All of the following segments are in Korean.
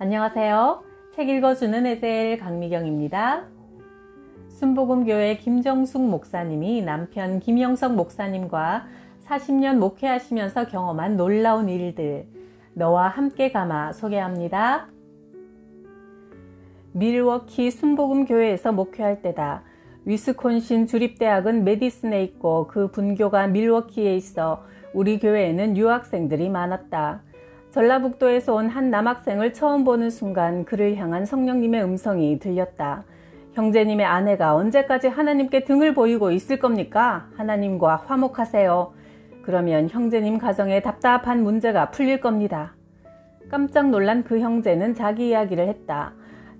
안녕하세요. 책 읽어주는 에셀 강미경입니다. 순복음교회 김정숙 목사님이 남편 김영석 목사님과 40년 목회하시면서 경험한 놀라운 일들, 너와 함께 감아 소개합니다. 밀워키 순복음교회에서 목회할 때다. 위스콘신 주립대학은 메디슨에 있고 그 분교가 밀워키에 있어 우리 교회에는 유학생들이 많았다. 전라북도에서 온 한 남학생을 처음 보는 순간 그를 향한 성령님의 음성이 들렸다. 형제님의 아내가 언제까지 하나님께 등을 보이고 있을 겁니까? 하나님과 화목하세요. 그러면 형제님 가정에 답답한 문제가 풀릴 겁니다. 깜짝 놀란 그 형제는 자기 이야기를 했다.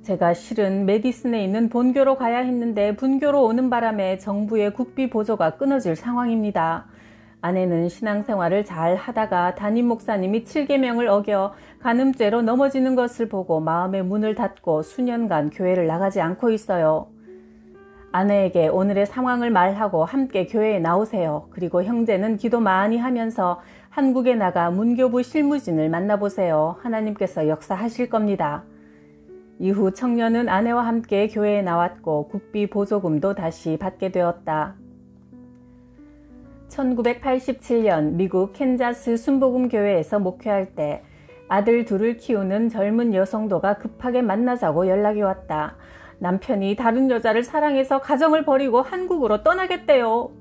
제가 실은 메디슨에 있는 본교로 가야 했는데 분교로 오는 바람에 정부의 국비 보조가 끊어질 상황입니다. 아내는 신앙생활을 잘 하다가 담임 목사님이 7계명을 어겨 간음죄로 넘어지는 것을 보고 마음의 문을 닫고 수년간 교회를 나가지 않고 있어요. 아내에게 오늘의 상황을 말하고 함께 교회에 나오세요. 그리고 형제는 기도 많이 하면서 한국에 나가 문교부 실무진을 만나보세요. 하나님께서 역사하실 겁니다. 이후 청년은 아내와 함께 교회에 나왔고 국비 보조금도 다시 받게 되었다. 1987년 미국 캔자스 순복음교회에서 목회할 때 아들 둘을 키우는 젊은 여성도가 급하게 만나자고 연락이 왔다. 남편이 다른 여자를 사랑해서 가정을 버리고 한국으로 떠나겠대요.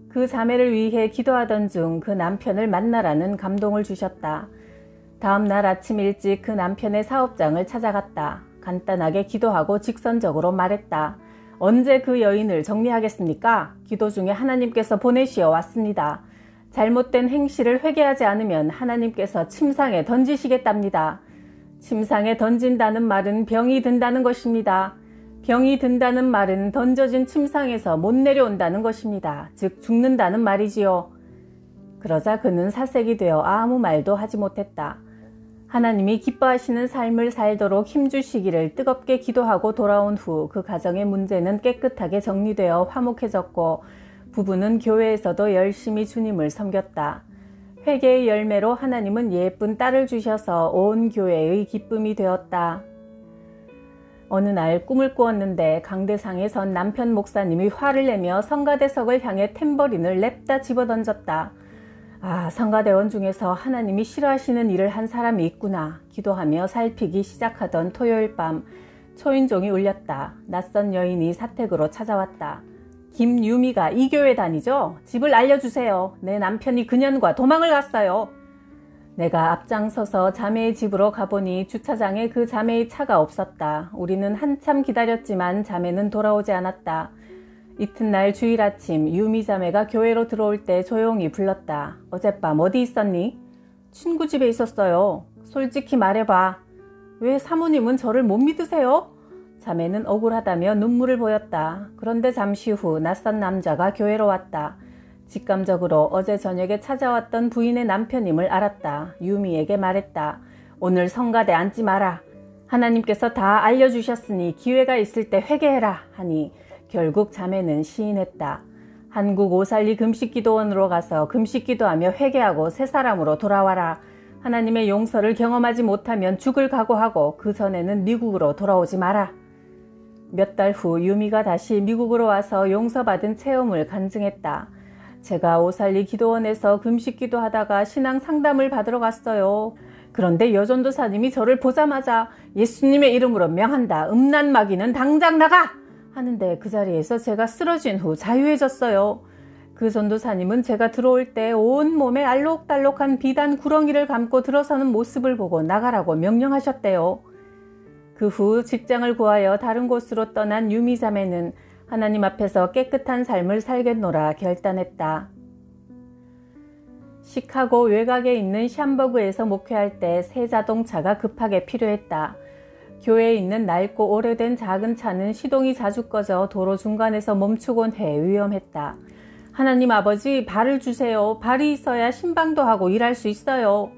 그 자매를 위해 기도하던 중 그 남편을 만나라는 감동을 주셨다. 다음 날 아침 일찍 그 남편의 사업장을 찾아갔다. 간단하게 기도하고 직선적으로 말했다. 언제 그 여인을 정리하겠습니까? 기도 중에 하나님께서 보내시어 왔습니다. 잘못된 행실을 회개하지 않으면 하나님께서 침상에 던지시겠답니다. 침상에 던진다는 말은 병이 든다는 것입니다. 병이 든다는 말은 던져진 침상에서 못 내려온다는 것입니다. 즉 죽는다는 말이지요. 그러자 그는 사색이 되어 아무 말도 하지 못했다. 하나님이 기뻐하시는 삶을 살도록 힘주시기를 뜨겁게 기도하고 돌아온 후 그 가정의 문제는 깨끗하게 정리되어 화목해졌고 부부는 교회에서도 열심히 주님을 섬겼다. 회개의 열매로 하나님은 예쁜 딸을 주셔서 온 교회의 기쁨이 되었다. 어느 날 꿈을 꾸었는데 강대상에 선 남편 목사님이 화를 내며 성가대석을 향해 탬버린을 냅다 집어던졌다. 성가대원 중에서 하나님이 싫어하시는 일을 한 사람이 있구나. 기도하며 살피기 시작하던 토요일 밤 초인종이 울렸다. 낯선 여인이 사택으로 찾아왔다. 김유미가 이 교회 다니죠? 집을 알려주세요. 내 남편이 그년과 도망을 갔어요. 내가 앞장서서 자매의 집으로 가보니 주차장에 그 자매의 차가 없었다. 우리는 한참 기다렸지만 자매는 돌아오지 않았다. 이튿날 주일 아침 유미 자매가 교회로 들어올 때 조용히 불렀다. 어젯밤 어디 있었니? 친구 집에 있었어요. 솔직히 말해봐. 왜 사모님은 저를 못 믿으세요? 자매는 억울하다며 눈물을 보였다. 그런데 잠시 후 낯선 남자가 교회로 왔다. 직감적으로 어제 저녁에 찾아왔던 부인의 남편임을 알았다. 유미에게 말했다. 오늘 성가대 앉지 마라. 하나님께서 다 알려주셨으니 기회가 있을 때 회개해라 하니 결국 자매는 시인했다. 한국 오살리 금식기도원으로 가서 금식기도하며 회개하고 새 사람으로 돌아와라. 하나님의 용서를 경험하지 못하면 죽을 각오하고 그 전에는 미국으로 돌아오지 마라. 몇 달 후 유미가 다시 미국으로 와서 용서받은 체험을 간증했다. 제가 오살리 기도원에서 금식기도하다가 신앙 상담을 받으러 갔어요. 그런데 여전도사님이 저를 보자마자 예수님의 이름으로 명한다. 음란 마귀는 당장 나가! 하는데 그 자리에서 제가 쓰러진 후 자유해졌어요. 그 전도사님은 제가 들어올 때 온몸에 알록달록한 비단 구렁이를 감고 들어서는 모습을 보고 나가라고 명령하셨대요. 그 후 직장을 구하여 다른 곳으로 떠난 유미 자매는 하나님 앞에서 깨끗한 삶을 살겠노라 결단했다. 시카고 외곽에 있는 샴버그에서 목회할 때 새 자동차가 급하게 필요했다. 교회에 있는 낡고 오래된 작은 차는 시동이 자주 꺼져 도로 중간에서 멈추곤 해 위험했다. 하나님 아버지 발을 주세요. 발이 있어야 신방도 하고 일할 수 있어요.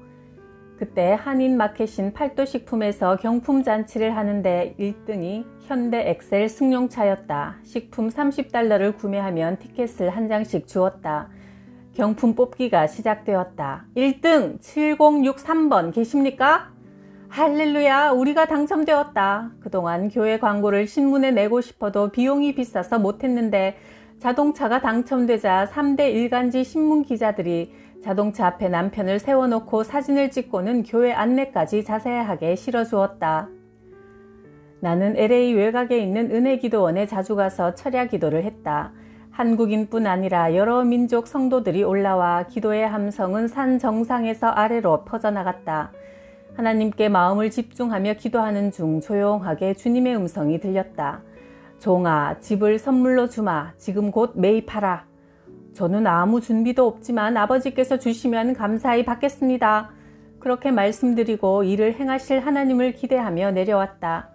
그때 한인마켓인 팔도식품에서 경품 잔치를 하는데 1등이 현대 엑셀 승용차였다. 식품 $30를 구매하면 티켓을 한 장씩 주었다. 경품 뽑기가 시작되었다. 1등 7063번 계십니까? 할렐루야, 우리가 당첨되었다. 그동안 교회 광고를 신문에 내고 싶어도 비용이 비싸서 못했는데 자동차가 당첨되자 3대 일간지 신문 기자들이 자동차 앞에 남편을 세워놓고 사진을 찍고는 교회 안내까지 자세하게 실어주었다. 나는 LA 외곽에 있는 은혜기도원에 자주 가서 철야 기도를 했다. 한국인뿐 아니라 여러 민족 성도들이 올라와 기도의 함성은 산 정상에서 아래로 퍼져나갔다. 하나님께 마음을 집중하며 기도하는 중 조용하게 주님의 음성이 들렸다. 종아, 집을 선물로 주마. 지금 곧 매입하라. 저는 아무 준비도 없지만 아버지께서 주시면 감사히 받겠습니다. 그렇게 말씀드리고 일을 행하실 하나님을 기대하며 내려왔다.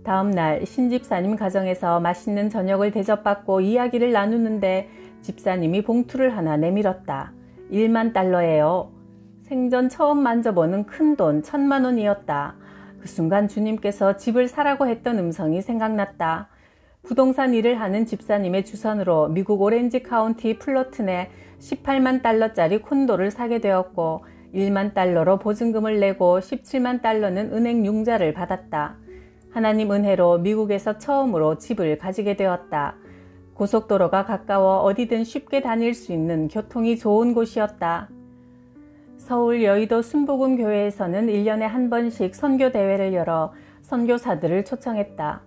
다음 날 신집사님 가정에서 맛있는 저녁을 대접받고 이야기를 나누는데 집사님이 봉투를 하나 내밀었다. 1만 달러예요. 생전 처음 만져보는 큰돈 1,000만 원이었다. 그 순간 주님께서 집을 사라고 했던 음성이 생각났다. 부동산 일을 하는 집사님의 주선으로 미국 오렌지 카운티 플로튼에 18만 달러짜리 콘도를 사게 되었고 1만 달러로 보증금을 내고 17만 달러는 은행 융자를 받았다. 하나님 은혜로 미국에서 처음으로 집을 가지게 되었다. 고속도로가 가까워 어디든 쉽게 다닐 수 있는 교통이 좋은 곳이었다. 서울 여의도 순복음교회에서는 1년에 한 번씩 선교대회를 열어 선교사들을 초청했다.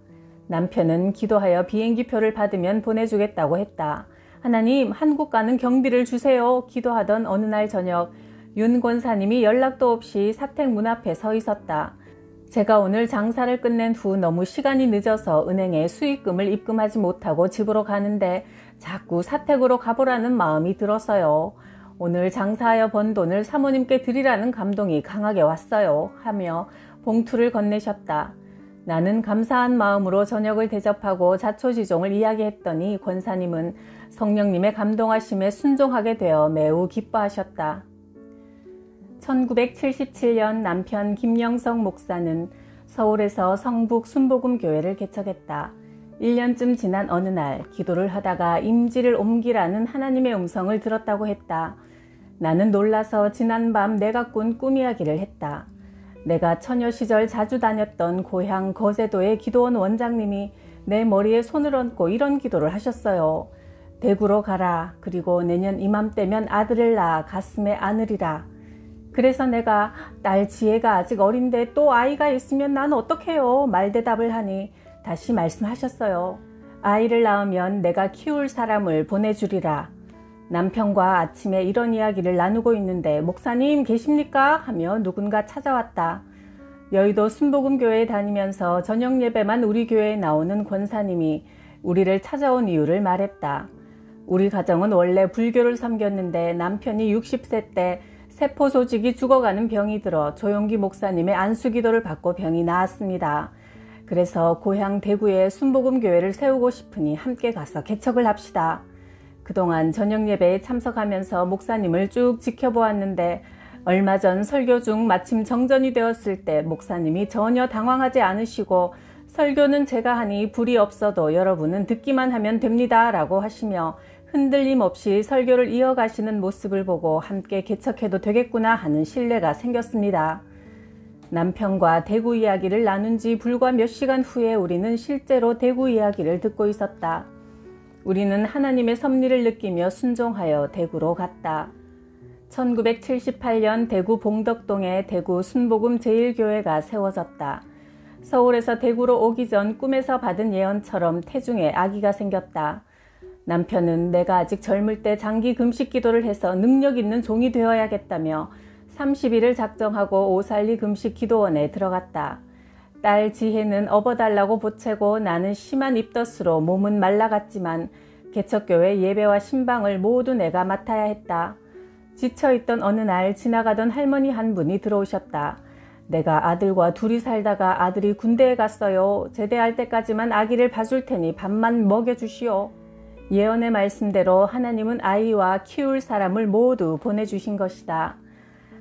남편은 기도하여 비행기표를 받으면 보내주겠다고 했다. 하나님, 한국 가는 경비를 주세요. 기도하던 어느 날 저녁 윤 권사님이 연락도 없이 사택 문 앞에 서 있었다. 제가 오늘 장사를 끝낸 후 너무 시간이 늦어서 은행에 수익금을 입금하지 못하고 집으로 가는데 자꾸 사택으로 가보라는 마음이 들어서요. 오늘 장사하여 번 돈을 사모님께 드리라는 감동이 강하게 왔어요. 하며 봉투를 건네셨다. 나는 감사한 마음으로 저녁을 대접하고 자초지종을 이야기했더니 권사님은 성령님의 감동하심에 순종하게 되어 매우 기뻐하셨다. 1977년 남편 김영석 목사는 서울에서 성북 순복음교회를 개척했다. 1년쯤 지난 어느 날 기도를 하다가 임지를 옮기라는 하나님의 음성을 들었다고 했다. 나는 놀라서 지난밤 내가 꾼 꿈 이야기를 했다. 내가 처녀 시절 자주 다녔던 고향 거제도의 기도원 원장님이 내 머리에 손을 얹고 이런 기도를 하셨어요. 대구로 가라. 그리고 내년 이맘때면 아들을 낳아 가슴에 안으리라. 그래서 내가 딸 지혜가 아직 어린데 또 아이가 있으면 난 어떡해요? 말대답을 하니 다시 말씀하셨어요. 아이를 낳으면 내가 키울 사람을 보내주리라. 남편과 아침에 이런 이야기를 나누고 있는데 목사님 계십니까? 하며 누군가 찾아왔다. 여의도 순복음교회에 다니면서 저녁 예배만 우리 교회에 나오는 권사님이 우리를 찾아온 이유를 말했다. 우리 가정은 원래 불교를 섬겼는데 남편이 60세 때 세포 조직이 죽어가는 병이 들어 조용기 목사님의 안수기도를 받고 병이 나았습니다. 그래서 고향 대구에 순복음교회를 세우고 싶으니 함께 가서 개척을 합시다. 그동안 저녁 예배에 참석하면서 목사님을 쭉 지켜보았는데 얼마 전 설교 중 마침 정전이 되었을 때 목사님이 전혀 당황하지 않으시고 설교는 제가 하니 불이 없어도 여러분은 듣기만 하면 됩니다 라고 하시며 흔들림 없이 설교를 이어가시는 모습을 보고 함께 개척해도 되겠구나 하는 신뢰가 생겼습니다. 남편과 대구 이야기를 나눈 지 불과 몇 시간 후에 우리는 실제로 대구 이야기를 듣고 있었다. 우리는 하나님의 섭리를 느끼며 순종하여 대구로 갔다. 1978년 대구 봉덕동에 대구 순복음 제1교회가 세워졌다. 서울에서 대구로 오기 전 꿈에서 받은 예언처럼 태중에 아기가 생겼다. 남편은 내가 아직 젊을 때 장기 금식 기도를 해서 능력 있는 종이 되어야겠다며 30일을 작정하고 오살리 금식 기도원에 들어갔다. 딸 지혜는 업어달라고 보채고 나는 심한 입덧으로 몸은 말라갔지만 개척교회 예배와 신방을 모두 내가 맡아야 했다. 지쳐있던 어느 날 지나가던 할머니 한 분이 들어오셨다. 내가 아들과 둘이 살다가 아들이 군대에 갔어요. 제대할 때까지만 아기를 봐줄 테니 밥만 먹여주시오. 예언의 말씀대로 하나님은 아이와 키울 사람을 모두 보내주신 것이다.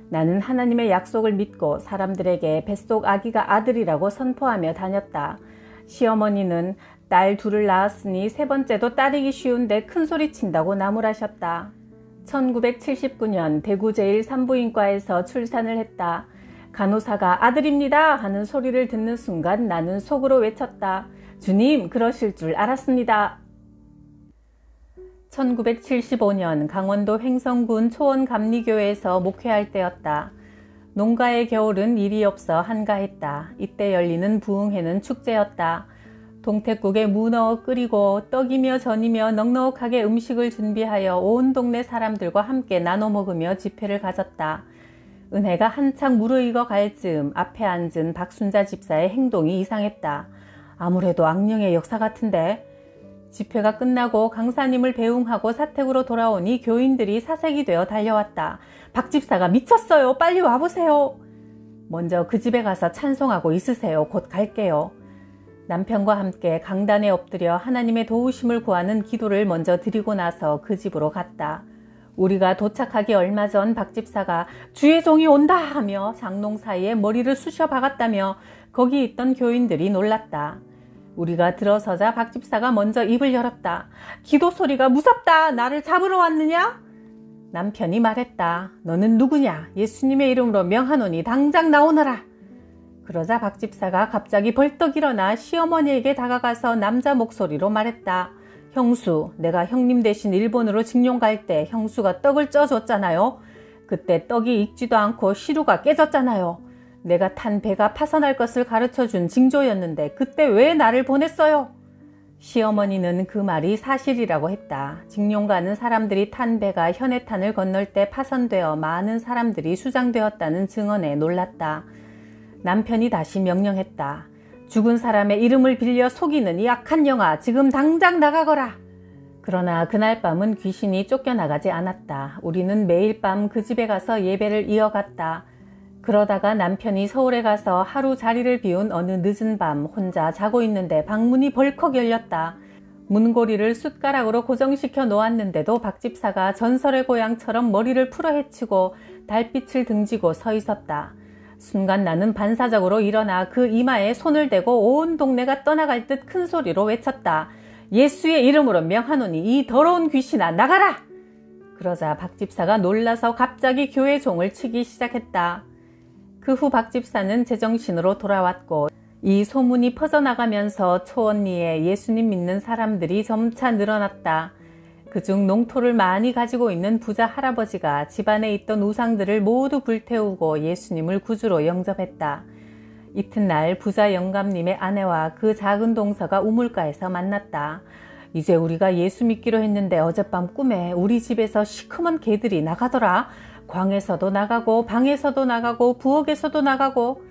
나는 하나님의 약속을 믿고 사람들에게 뱃속 아기가 아들이라고 선포하며 다녔다. 시어머니는 딸 둘을 낳았으니 세 번째도 딸이기 쉬운데 큰소리 친다고 나무라셨다. 1979년 대구 제1산부인과에서 출산을 했다. 간호사가 아들입니다 하는 소리를 듣는 순간 나는 속으로 외쳤다. 주님, 그러실 줄 알았습니다. 1975년 강원도 횡성군 초원감리교회에서 목회할 때였다. 농가의 겨울은 일이 없어 한가했다. 이때 열리는 부흥회는 축제였다. 동태국에 무 넣어 끓이고 떡이며 전이며 넉넉하게 음식을 준비하여 온 동네 사람들과 함께 나눠 먹으며 집회를 가졌다. 은혜가 한창 무르익어 갈 즈음 앞에 앉은 박순자 집사의 행동이 이상했다. 아무래도 악령의 역사 같은데. 집회가 끝나고 강사님을 배웅하고 사택으로 돌아오니 교인들이 사색이 되어 달려왔다. 박 집사가 미쳤어요. 빨리 와보세요. 먼저 그 집에 가서 찬송하고 있으세요. 곧 갈게요. 남편과 함께 강단에 엎드려 하나님의 도우심을 구하는 기도를 먼저 드리고 나서 그 집으로 갔다. 우리가 도착하기 얼마 전 박 집사가 주의 종이 온다 하며 장롱 사이에 머리를 쑤셔 박았다며 거기 있던 교인들이 놀랐다. 우리가 들어서자 박 집사가 먼저 입을 열었다. 기도 소리가 무섭다. 나를 잡으러 왔느냐? 남편이 말했다. 너는 누구냐? 예수님의 이름으로 명하노니 당장 나오너라. 그러자 박 집사가 갑자기 벌떡 일어나 시어머니에게 다가가서 남자 목소리로 말했다. 형수, 내가 형님 대신 일본으로 징용 갈 때 형수가 떡을 쪄줬잖아요. 그때 떡이 익지도 않고 시루가 깨졌잖아요. 내가 탄 배가 파선할 것을 가르쳐준 징조였는데 그때 왜 나를 보냈어요? 시어머니는 그 말이 사실이라고 했다. 징용 가는 사람들이 탄 배가 현해탄을 건널 때 파선되어 많은 사람들이 수장되었다는 증언에 놀랐다. 남편이 다시 명령했다. 죽은 사람의 이름을 빌려 속이는 이 악한 영아, 지금 당장 나가거라. 그러나 그날 밤은 귀신이 쫓겨나가지 않았다. 우리는 매일 밤 그 집에 가서 예배를 이어갔다. 그러다가 남편이 서울에 가서 하루 자리를 비운 어느 늦은 밤 혼자 자고 있는데 방문이 벌컥 열렸다. 문고리를 숟가락으로 고정시켜 놓았는데도 박 집사가 전설의 고향처럼 머리를 풀어헤치고 달빛을 등지고 서 있었다. 순간 나는 반사적으로 일어나 그 이마에 손을 대고 온 동네가 떠나갈 듯 큰 소리로 외쳤다. 예수의 이름으로 명하노니 이 더러운 귀신아 나가라! 그러자 박 집사가 놀라서 갑자기 교회 종을 치기 시작했다. 그 후 박 집사는 제정신으로 돌아왔고 이 소문이 퍼져나가면서 초원리에 예수님 믿는 사람들이 점차 늘어났다. 그중 농토를 많이 가지고 있는 부자 할아버지가 집안에 있던 우상들을 모두 불태우고 예수님을 구주로 영접했다. 이튿날 부자 영감님의 아내와 그 작은 동서가 우물가에서 만났다. 이제 우리가 예수 믿기로 했는데 어젯밤 꿈에 우리 집에서 시커먼 개들이 나가더라. 광에서도 나가고 방에서도 나가고 부엌에서도 나가고.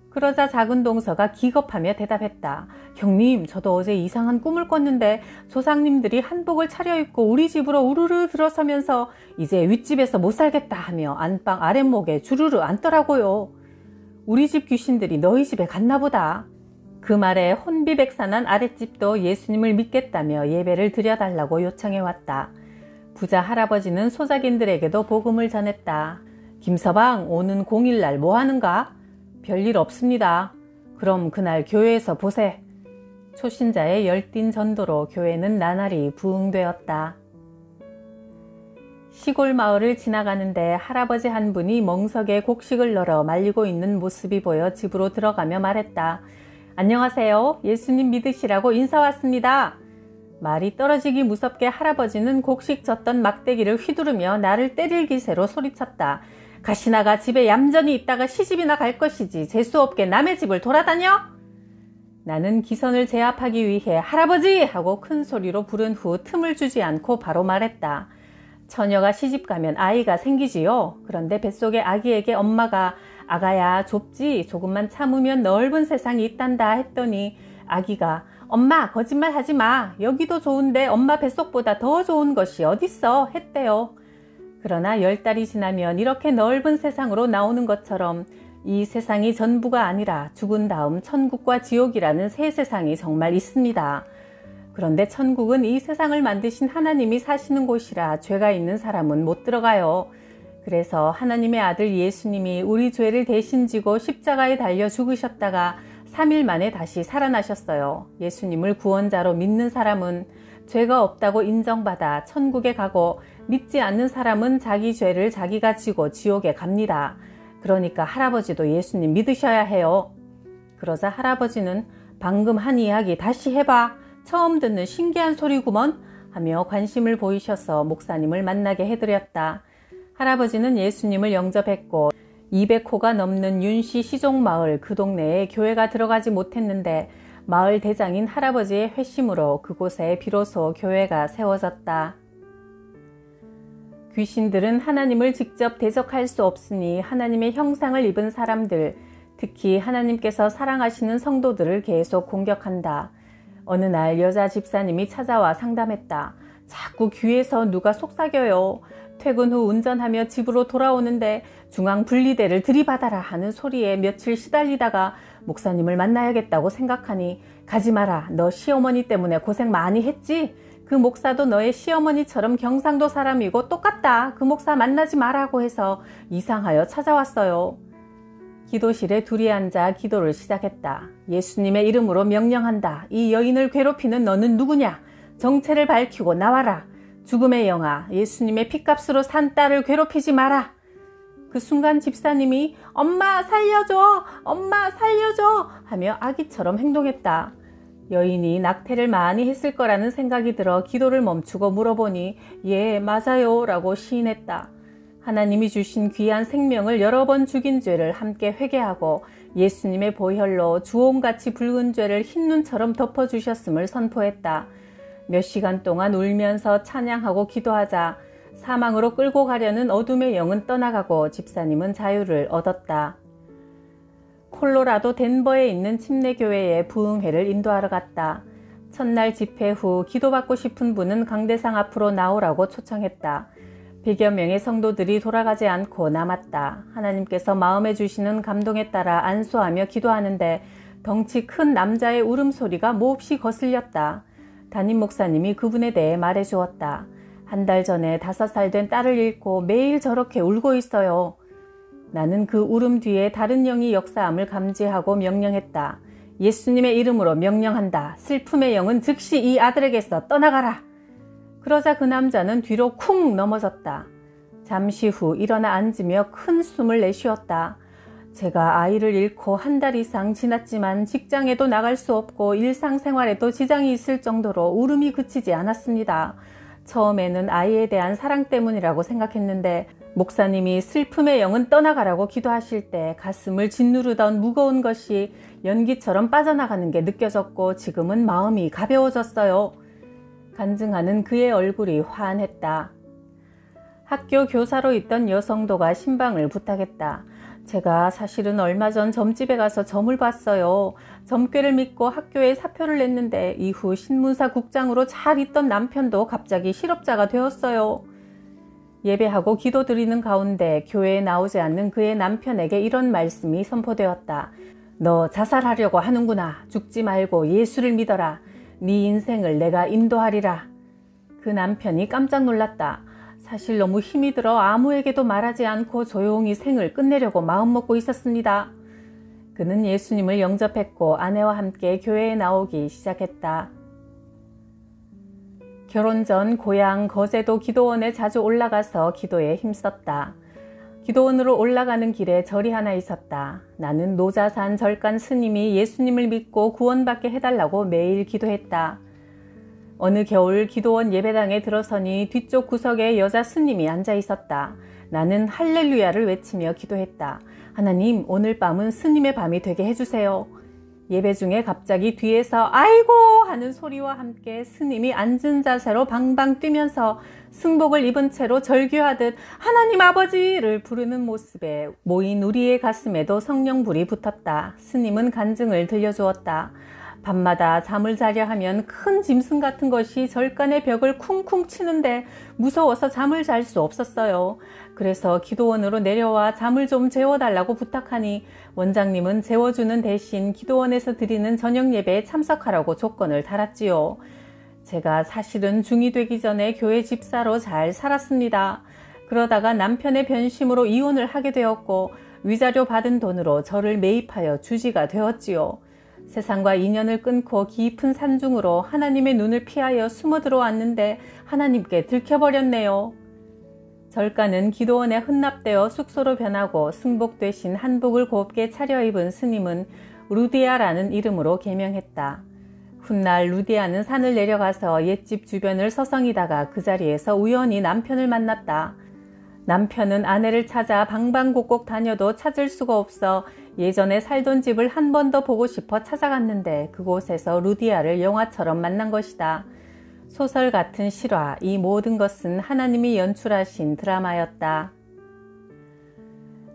그러자 작은 동서가 기겁하며 대답했다. 형님, 저도 어제 이상한 꿈을 꿨는데 조상님들이 한복을 차려입고 우리 집으로 우르르 들어서면서 이제 윗집에서 못 살겠다 하며 안방 아랫목에 주르르 앉더라고요. 우리 집 귀신들이 너희 집에 갔나 보다. 그 말에 혼비백산한 아랫집도 예수님을 믿겠다며 예배를 드려달라고 요청해왔다. 부자 할아버지는 소작인들에게도 복음을 전했다. 김서방, 오는 공일날 뭐 하는가? 별일 없습니다. 그럼 그날 교회에서 보세. 초신자의 열띤 전도로 교회는 나날이 부흥되었다. 시골 마을을 지나가는데 할아버지 한 분이 멍석에 곡식을 널어 말리고 있는 모습이 보여 집으로 들어가며 말했다. 안녕하세요. 예수님 믿으시라고 인사 왔습니다. 말이 떨어지기 무섭게 할아버지는 곡식 젓던 막대기를 휘두르며 나를 때릴 기세로 소리쳤다. 가시나가 집에 얌전히 있다가 시집이나 갈 것이지 재수없게 남의 집을 돌아다녀? 나는 기선을 제압하기 위해 할아버지! 하고 큰 소리로 부른 후 틈을 주지 않고 바로 말했다. 처녀가 시집가면 아이가 생기지요. 그런데 뱃속의 아기에게 엄마가 아가야 좁지 조금만 참으면 넓은 세상이 있단다 했더니 아기가 엄마 거짓말 하지 마. 여기도 좋은데 엄마 뱃속보다 더 좋은 것이 어딨어 했대요. 그러나 10달이 지나면 이렇게 넓은 세상으로 나오는 것처럼 이 세상이 전부가 아니라 죽은 다음 천국과 지옥이라는 새 세상이 정말 있습니다. 그런데 천국은 이 세상을 만드신 하나님이 사시는 곳이라 죄가 있는 사람은 못 들어가요. 그래서 하나님의 아들 예수님이 우리 죄를 대신 지고 십자가에 달려 죽으셨다가 3일 만에 다시 살아나셨어요. 예수님을 구원자로 믿는 사람은 죄가 없다고 인정받아 천국에 가고 믿지 않는 사람은 자기 죄를 자기가 지고 지옥에 갑니다. 그러니까 할아버지도 예수님 믿으셔야 해요. 그러자 할아버지는 방금 한 이야기 다시 해봐. 처음 듣는 신기한 소리구먼 하며 관심을 보이셔서 목사님을 만나게 해드렸다. 할아버지는 예수님을 영접했고 200호가 넘는 윤씨 시종마을 그 동네에 교회가 들어가지 못했는데 마을 대장인 할아버지의 회심으로 그곳에 비로소 교회가 세워졌다. 귀신들은 하나님을 직접 대적할 수 없으니 하나님의 형상을 입은 사람들, 특히 하나님께서 사랑하시는 성도들을 계속 공격한다. 어느 날 여자 집사님이 찾아와 상담했다. 자꾸 귀에서 누가 속삭여요. 퇴근 후 운전하며 집으로 돌아오는데 중앙분리대를 들이받아라 하는 소리에 며칠 시달리다가 목사님을 만나야겠다고 생각하니 가지 마라. 너 시어머니 때문에 고생 많이 했지? 그 목사도 너의 시어머니처럼 경상도 사람이고 똑같다. 그 목사 만나지 마라고 해서 이상하여 찾아왔어요. 기도실에 둘이 앉아 기도를 시작했다. 예수님의 이름으로 명령한다. 이 여인을 괴롭히는 너는 누구냐? 정체를 밝히고 나와라. 죽음의 영아, 예수님의 핏값으로 산 딸을 괴롭히지 마라. 그 순간 집사님이 엄마 살려줘! 엄마 살려줘! 하며 아기처럼 행동했다. 여인이 낙태를 많이 했을 거라는 생각이 들어 기도를 멈추고 물어보니 예, 맞아요 라고 시인했다. 하나님이 주신 귀한 생명을 여러 번 죽인 죄를 함께 회개하고 예수님의 보혈로 주홍같이 붉은 죄를 흰눈처럼 덮어주셨음을 선포했다. 몇 시간 동안 울면서 찬양하고 기도하자 사망으로 끌고 가려는 어둠의 영은 떠나가고 집사님은 자유를 얻었다. 콜로라도 덴버에 있는 침례교회에 부흥회를 인도하러 갔다. 첫날 집회 후 기도받고 싶은 분은 강대상 앞으로 나오라고 초청했다. 100여 명의 성도들이 돌아가지 않고 남았다. 하나님께서 마음에 주시는 감동에 따라 안수하며 기도하는데 덩치 큰 남자의 울음소리가 몹시 거슬렸다. 담임 목사님이 그분에 대해 말해주었다. 한 달 전에 5살 된 딸을 잃고 매일 저렇게 울고 있어요. 나는 그 울음 뒤에 다른 영이 역사함을 감지하고 명령했다. 예수님의 이름으로 명령한다. 슬픔의 영은 즉시 이 아들에게서 떠나가라. 그러자 그 남자는 뒤로 쿵 넘어졌다. 잠시 후 일어나 앉으며 큰 숨을 내쉬었다. 제가 아이를 잃고 한 달 이상 지났지만 직장에도 나갈 수 없고 일상생활에도 지장이 있을 정도로 울음이 그치지 않았습니다. 처음에는 아이에 대한 사랑 때문이라고 생각했는데 목사님이 슬픔의 영은 떠나가라고 기도하실 때 가슴을 짓누르던 무거운 것이 연기처럼 빠져나가는 게 느껴졌고 지금은 마음이 가벼워졌어요. 간증하는 그의 얼굴이 환했다. 학교 교사로 있던 여성도가 신방을 부탁했다. 제가 사실은 얼마 전 점집에 가서 점을 봤어요. 점괘를 믿고 학교에 사표를 냈는데 이후 신문사 국장으로 잘 있던 남편도 갑자기 실업자가 되었어요. 예배하고 기도드리는 가운데 교회에 나오지 않는 그의 남편에게 이런 말씀이 선포되었다. 너 자살하려고 하는구나. 죽지 말고 예수를 믿어라. 네 인생을 내가 인도하리라. 그 남편이 깜짝 놀랐다. 사실 너무 힘이 들어 아무에게도 말하지 않고 조용히 생을 끝내려고 마음먹고 있었습니다. 그는 예수님을 영접했고 아내와 함께 교회에 나오기 시작했다. 결혼 전 고향 거제도 기도원에 자주 올라가서 기도에 힘썼다. 기도원으로 올라가는 길에 절이 하나 있었다. 나는 노자산 절간 스님이 예수님을 믿고 구원받게 해달라고 매일 기도했다. 어느 겨울 기도원 예배당에 들어서니 뒤쪽 구석에 여자 스님이 앉아 있었다. 나는 할렐루야를 외치며 기도했다. 하나님, 오늘 밤은 스님의 밤이 되게 해주세요. 예배 중에 갑자기 뒤에서 아이고 하는 소리와 함께 스님이 앉은 자세로 방방 뛰면서 승복을 입은 채로 절규하듯 하나님 아버지를 부르는 모습에 모인 우리의 가슴에도 성령불이 붙었다. 스님은 간증을 들려주었다. 밤마다 잠을 자려 하면 큰 짐승 같은 것이 절간의 벽을 쿵쿵 치는데 무서워서 잠을 잘 수 없었어요. 그래서 기도원으로 내려와 잠을 좀 재워달라고 부탁하니 원장님은 재워주는 대신 기도원에서 드리는 저녁 예배에 참석하라고 조건을 달았지요. 제가 사실은 중2 되기 전에 교회 집사로 잘 살았습니다. 그러다가 남편의 변심으로 이혼을 하게 되었고 위자료 받은 돈으로 저를 매입하여 주지가 되었지요. 세상과 인연을 끊고 깊은 산중으로 하나님의 눈을 피하여 숨어 들어왔는데 하나님께 들켜버렸네요. 절간은 기도원에 혼납되어 숙소로 변하고 승복 대신 한복을 곱게 차려입은 스님은 루디아라는 이름으로 개명했다. 훗날 루디아는 산을 내려가서 옛집 주변을 서성이다가 그 자리에서 우연히 남편을 만났다. 남편은 아내를 찾아 방방곡곡 다녀도 찾을 수가 없어 예전에 살던 집을 한 번 더 보고 싶어 찾아갔는데 그곳에서 루디아를 영화처럼 만난 것이다. 소설 같은 실화, 이 모든 것은 하나님이 연출하신 드라마였다.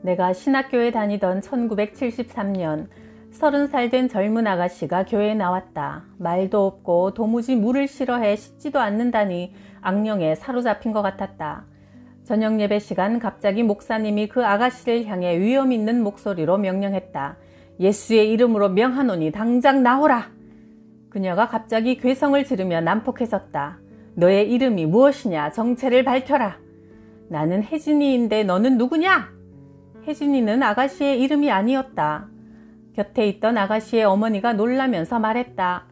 내가 신학교에 다니던 1973년 30살 된 젊은 아가씨가 교회에 나왔다. 말도 없고 도무지 물을 싫어해 씻지도 않는다니 악령에 사로잡힌 것 같았다. 저녁 예배 시간 갑자기 목사님이 그 아가씨를 향해 위험 있는 목소리로 명령했다. 예수의 이름으로 명하노니 당장 나오라. 그녀가 갑자기 괴성을 지르며 난폭해졌다. 너의 이름이 무엇이냐? 정체를 밝혀라. 나는 혜진이인데 너는 누구냐? 혜진이는 아가씨의 이름이 아니었다. 곁에 있던 아가씨의 어머니가 놀라면서 말했다.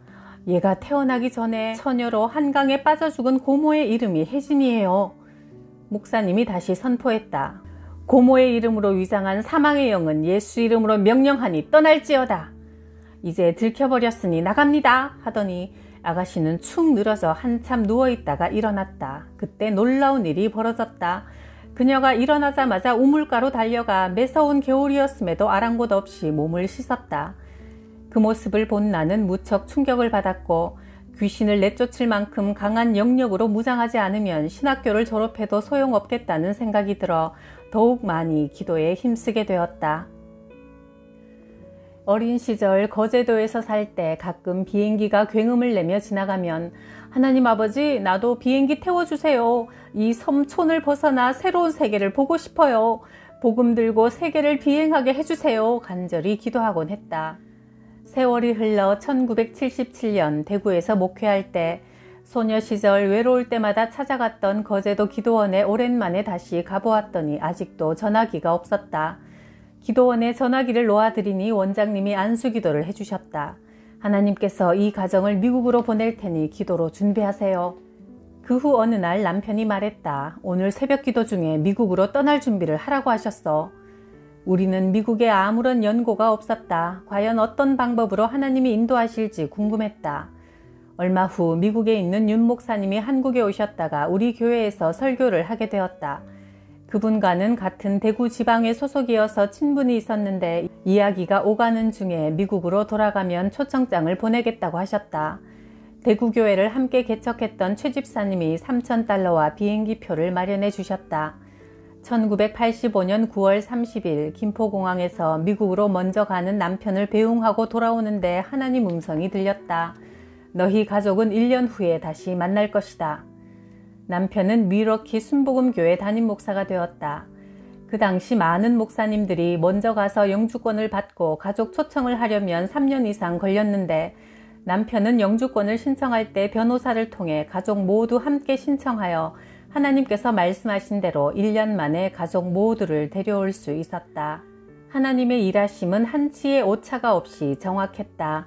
얘가 태어나기 전에 처녀로 한강에 빠져 죽은 고모의 이름이 혜진이에요. 목사님이 다시 선포했다. 고모의 이름으로 위장한 사망의 영은 예수 이름으로 명령하니 떠날지어다. 이제 들켜버렸으니 나갑니다 하더니 아가씨는 축 늘어져 한참 누워있다가 일어났다. 그때 놀라운 일이 벌어졌다. 그녀가 일어나자마자 우물가로 달려가 매서운 겨울이었음에도 아랑곳 없이 몸을 씻었다. 그 모습을 본 나는 무척 충격을 받았고 귀신을 내쫓을 만큼 강한 영역으로 무장하지 않으면 신학교를 졸업해도 소용없겠다는 생각이 들어 더욱 많이 기도에 힘쓰게 되었다. 어린 시절 거제도에서 살 때 가끔 비행기가 굉음을 내며 지나가면 하나님 아버지 나도 비행기 태워주세요. 이 섬촌을 벗어나 새로운 세계를 보고 싶어요. 복음 들고 세계를 비행하게 해주세요. 간절히 기도하곤 했다. 세월이 흘러 1977년 대구에서 목회할 때 소녀 시절 외로울 때마다 찾아갔던 거제도 기도원에 오랜만에 다시 가보았더니 아직도 전화기가 없었다. 기도원에 전화기를 놓아드리니 원장님이 안수기도를 해주셨다. 하나님께서 이 가정을 미국으로 보낼 테니 기도로 준비하세요. 그 후 어느 날 남편이 말했다. 오늘 새벽기도 중에 미국으로 떠날 준비를 하라고 하셨어. 우리는 미국에 아무런 연고가 없었다. 과연 어떤 방법으로 하나님이 인도하실지 궁금했다. 얼마 후 미국에 있는 윤 목사님이 한국에 오셨다가 우리 교회에서 설교를 하게 되었다. 그분과는 같은 대구 지방의 소속이어서 친분이 있었는데 이야기가 오가는 중에 미국으로 돌아가면 초청장을 보내겠다고 하셨다. 대구교회를 함께 개척했던 최 집사님이 $3,000와 비행기표를 마련해 주셨다. 1985년 9월 30일 김포공항에서 미국으로 먼저 가는 남편을 배웅하고 돌아오는데 하나님 음성이 들렸다. 너희 가족은 1년 후에 다시 만날 것이다. 남편은 밀워키 순복음교회 담임 목사가 되었다. 그 당시 많은 목사님들이 먼저 가서 영주권을 받고 가족 초청을 하려면 3년 이상 걸렸는데 남편은 영주권을 신청할 때 변호사를 통해 가족 모두 함께 신청하여 하나님께서 말씀하신 대로 1년 만에 가족 모두를 데려올 수 있었다. 하나님의 일하심은 한치의 오차가 없이 정확했다.